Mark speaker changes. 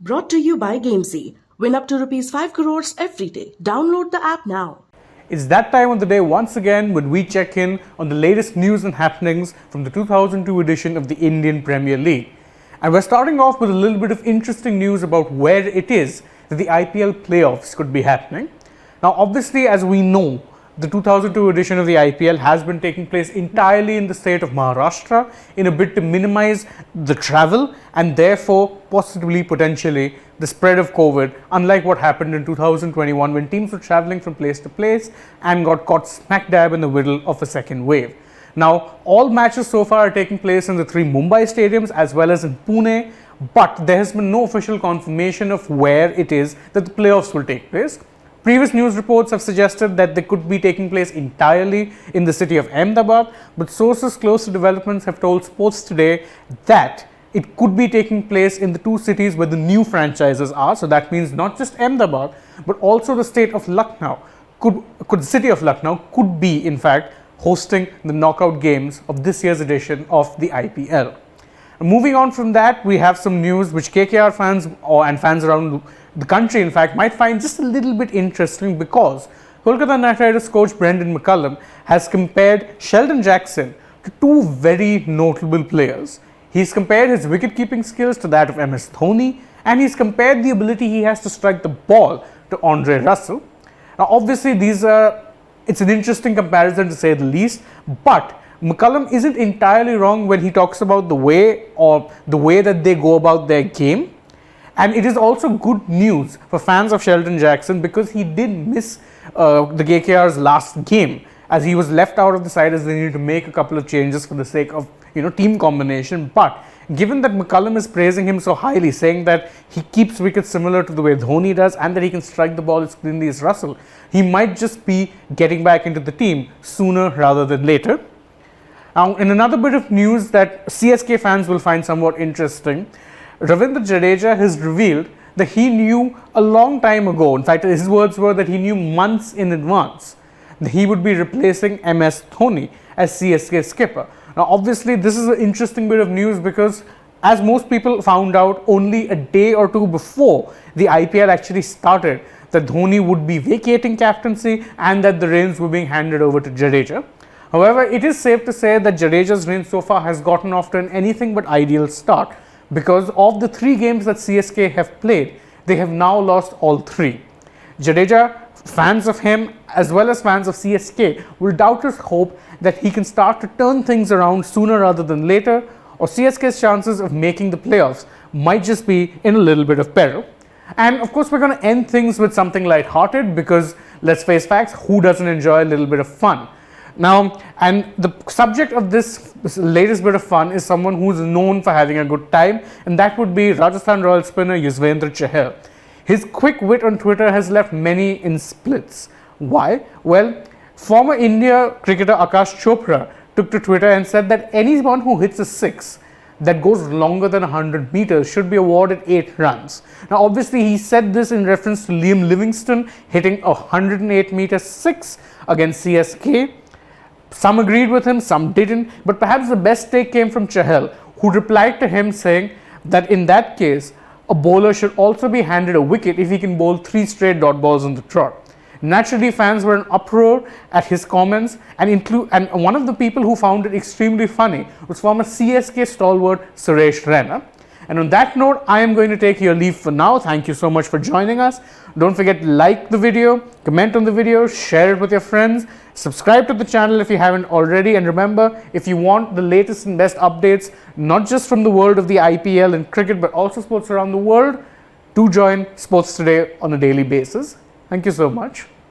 Speaker 1: Brought to you by Gamezy. Win up to rupees 5 crores every day. Download the app now.
Speaker 2: It's that time of the day once again when we check in on the latest news and happenings from the 2002 edition of the Indian Premier League. And we're starting off with a little bit of interesting news about where it is that the IPL playoffs could be happening. Now, obviously, as we know, the 2002 edition of the IPL has been taking place entirely in the state of Maharashtra in a bid to minimize the travel and therefore possibly potentially the spread of COVID, unlike what happened in 2021 when teams were traveling from place to place and got caught smack dab in the middle of a second wave. Now, all matches so far are taking place in the three Mumbai stadiums as well as in Pune, but there has been no official confirmation of where it is that the playoffs will take place. Previous news reports have suggested that they could be taking place entirely in the city of Ahmedabad, but sources close to developments have told Sports Today that it could be taking place in the two cities where the new franchises are. So that means not just Ahmedabad, but also the state of Lucknow. The city of Lucknow could be, in fact, hosting the knockout games of this year's edition of the IPL. Moving on from that, we have some news which KKR fans and fans around the country, in fact, might find just a little bit interesting, because Kolkata Knight Riders coach Brendan McCullum has compared Sheldon Jackson to two very notable players. He's compared his wicket-keeping skills to that of MS Dhoni, and he's compared the ability he has to strike the ball to Andre Russell. Now, obviously, it's an interesting comparison to say the least, but McCullum isn't entirely wrong when he talks about the way that they go about their game. And it is also good news for fans of Sheldon Jackson, because he did miss the KKR's last game, as he was left out of the side as they needed to make a couple of changes for the sake of team combination. But given that McCullum is praising him so highly, saying that he keeps wickets similar to the way Dhoni does and that he can strike the ball as cleanly as Russell, he might just be getting back into the team sooner rather than later. Now, in another bit of news that CSK fans will find somewhat interesting, Ravindra Jadeja has revealed that he knew a long time ago, in fact his words were that he knew months in advance, that he would be replacing MS Dhoni as CSK skipper. Now, obviously, this is an interesting bit of news, because as most people found out only a day or two before the IPL actually started, that Dhoni would be vacating captaincy and that the reins were being handed over to Jadeja. However, it is safe to say that Jadeja's reign so far has gotten off to an anything but ideal start, because of the 3 games that CSK have played, they have now lost all 3. Jadeja, fans of him as well as fans of CSK, will doubtless hope that he can start to turn things around sooner rather than later, or CSK's chances of making the playoffs might just be in a little bit of peril. And of course, we're going to end things with something light-hearted, because let's face facts, who doesn't enjoy a little bit of fun? Now, and the subject of this latest bit of fun is someone who's known for having a good time, and that would be Rajasthan Royals spinner Yuzvendra Chahal. His quick wit on Twitter has left many in splits. Why? Well, former India cricketer Akash Chopra took to Twitter and said that anyone who hits a 6 that goes longer than 100 meters should be awarded 8 runs. Now, obviously, he said this in reference to Liam Livingstone hitting a 108-meter 6 against CSK. Some agreed with him, some didn't, but perhaps the best take came from Chahal, who replied to him saying that in that case, a bowler should also be handed a wicket if he can bowl 3 straight dot balls on the trot. Naturally, fans were in uproar at his comments, and one of the people who found it extremely funny was former CSK stalwart Suresh Raina. And on that note, I am going to take your leave for now. Thank you so much for joining us. Don't forget to like the video, comment on the video, share it with your friends, subscribe to the channel if you haven't already, and remember, if you want the latest and best updates, not just from the world of the IPL and cricket, but also sports around the world, do join Sports Today on a daily basis. Thank you so much.